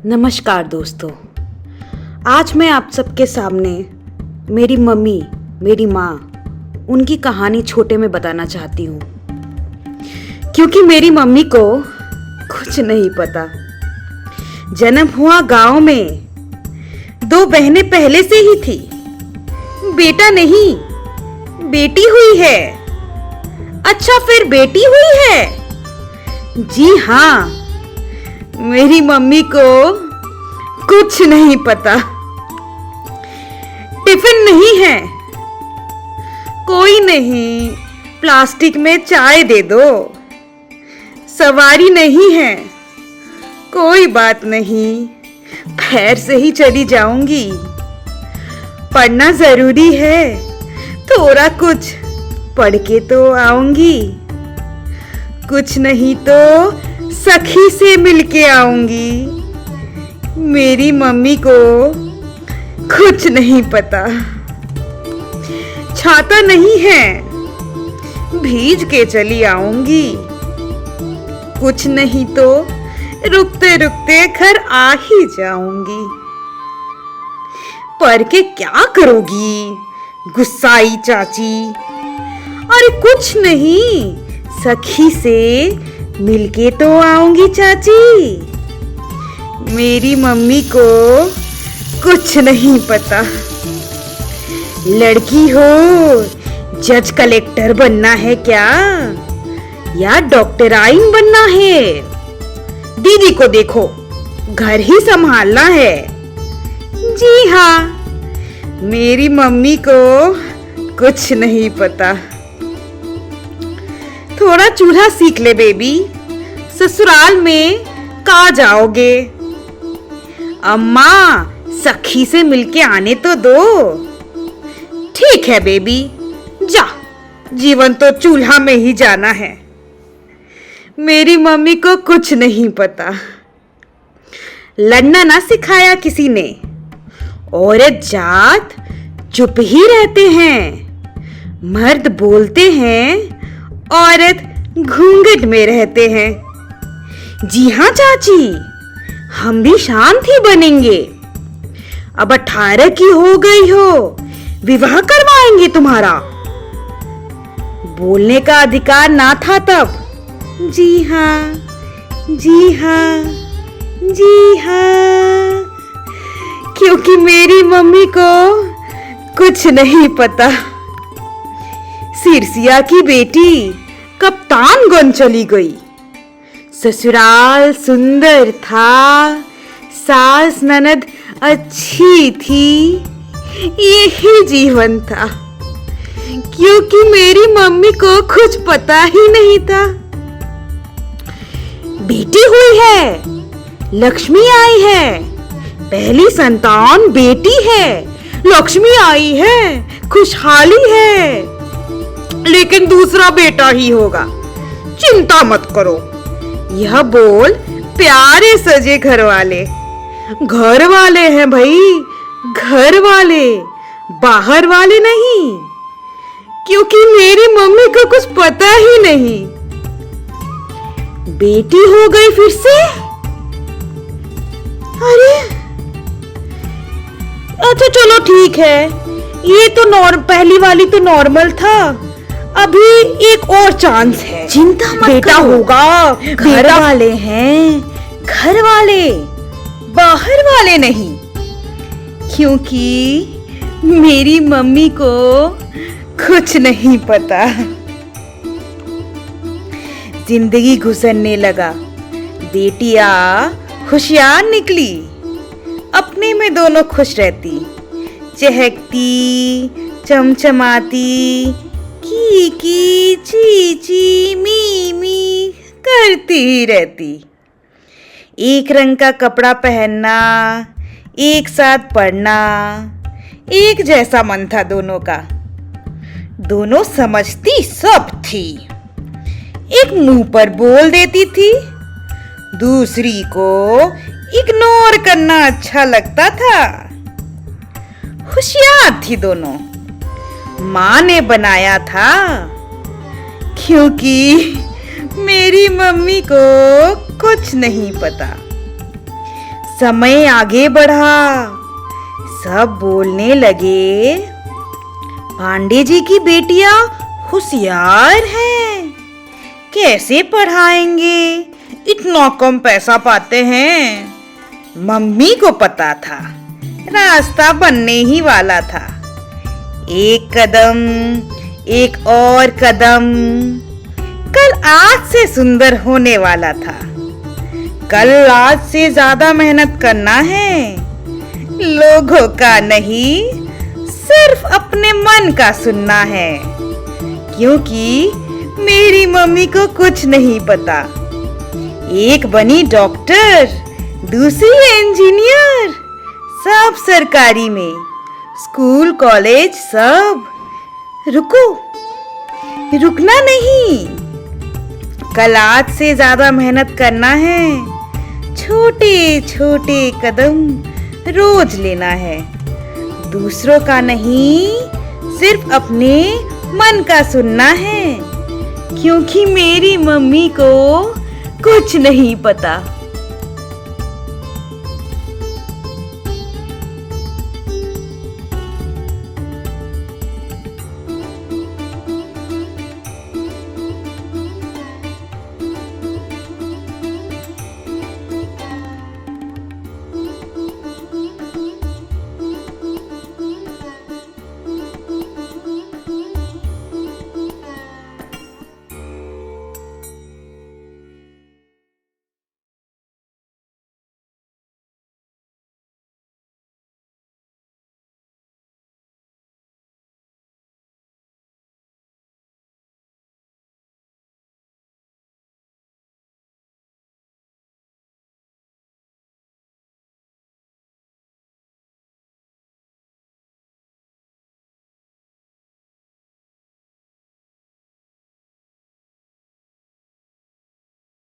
नमस्कार दोस्तों। आज मैं आप सबके सामने मेरी मम्मी, मेरी माँ, उनकी कहानी छोटे में बताना चाहती हूँ, क्योंकि मेरी मम्मी को कुछ नहीं पता। जन्म हुआ गांव में, 2 बहनें पहले से ही थी। बेटा नहीं, बेटी हुई है। अच्छा, फिर बेटी हुई है? जी हाँ, मेरी मम्मी को कुछ नहीं पता। टिफिन नहीं है, कोई नहीं, प्लास्टिक में चाय दे दो। सवारी नहीं है, कोई बात नहीं, पैर से ही चली जाऊंगी। पढ़ना जरूरी है, थोड़ा कुछ पढ़ के तो आऊंगी। कुछ नहीं तो सखी से मिलके आऊंगी। मेरी मम्मी को कुछ नहीं पता। छाता नहीं है, भीज के चली आऊंगी। कुछ नहीं तो रुकते रुकते घर आ ही जाऊंगी। पढ़ के क्या करोगी गुस्साई चाची? अरे कुछ नहीं, सखी से मिलके तो आऊंगी चाची। मेरी मम्मी को कुछ नहीं पता। लड़की हो, जज कलेक्टर बनना है क्या, या डॉक्टराइन बनना है? दीदी को देखो, घर ही संभालना है। जी हाँ, मेरी मम्मी को कुछ नहीं पता। थोड़ा चूल्हा सीख ले बेबी, ससुराल में कहाँ जाओगे? अम्मा, सखी से मिलके आने तो दो। ठीक है बेबी, जा, जीवन तो चूल्हा में ही जाना है। मेरी मम्मी को कुछ नहीं पता। लड़ना ना सिखाया किसी ने। औरत जात चुप ही रहते हैं, मर्द बोलते हैं, औरत घूंघट में रहते हैं। जी हाँ चाची, हम भी शांत ही बनेंगे। अब 18 की हो गई हो, विवाह करवाएंगे तुम्हारा। बोलने का अधिकार ना था तब। जी हाँ, जी हाँ, जी हाँ, क्योंकि मेरी मम्मी को कुछ नहीं पता। सिरसिया की बेटी कप्तानगंज चली गई। ससुराल सुंदर था, सास ननद अच्छी थी, यही जीवन था। क्योंकि मेरी मम्मी को कुछ पता ही नहीं था। बेटी हुई है, लक्ष्मी आई है, पहली संतान बेटी है, लक्ष्मी आई है, खुशहाली है। लेकिन दूसरा बेटा ही होगा, चिंता मत करो। यह बोल प्यारे सजे घर वाले हैं भाई, घर वाले, बाहर वाले नहीं। क्योंकि मेरी मम्मी को कुछ पता ही नहीं। बेटी हो गई फिर से? अरे अच्छा चलो ठीक है, ये तो पहली वाली तो नॉर्मल था। अभी एक और चांस है। चिंता मत बेटा करो, होगा। घर वाले हैं, घर वाले, बाहर वाले नहीं। क्योंकि मेरी मम्मी को कुछ नहीं पता। जिंदगी गुजरने लगा। बेटियां होशियार निकली, अपने में दोनों खुश रहती, चहकती, चमचमाती, की ची मी मी करती ही रहती। एक रंग का कपड़ा पहनना, एक साथ पढ़ना, एक जैसा मन था दोनों का। दोनों समझती सब थी। एक मुंह पर बोल देती थी, दूसरी को इग्नोर करना अच्छा लगता था। होशियार थी दोनों, माँ ने बनाया था। क्योंकि मेरी मम्मी को कुछ नहीं पता। समय आगे बढ़ा। सब बोलने लगे, पांडे जी की बेटियां होशियार हैं, कैसे पढ़ाएंगे, इतना कम पैसा पाते हैं। मम्मी को पता था रास्ता बनने ही वाला था। एक कदम, एक और कदम, कल आज से सुंदर होने वाला था। कल आज से ज्यादा मेहनत करना है, लोगों का नहीं, सिर्फ अपने मन का सुनना है। क्योंकि मेरी मम्मी को कुछ नहीं पता। एक बनी डॉक्टर, दूसरी इंजीनियर, सब सरकारी में, स्कूल कॉलेज सब। रुकना नहीं, कल आज से ज्यादा मेहनत करना है, छोटे छोटे कदम रोज लेना है, दूसरों का नहीं, सिर्फ अपने मन का सुनना है। क्योंकि मेरी मम्मी को कुछ नहीं पता।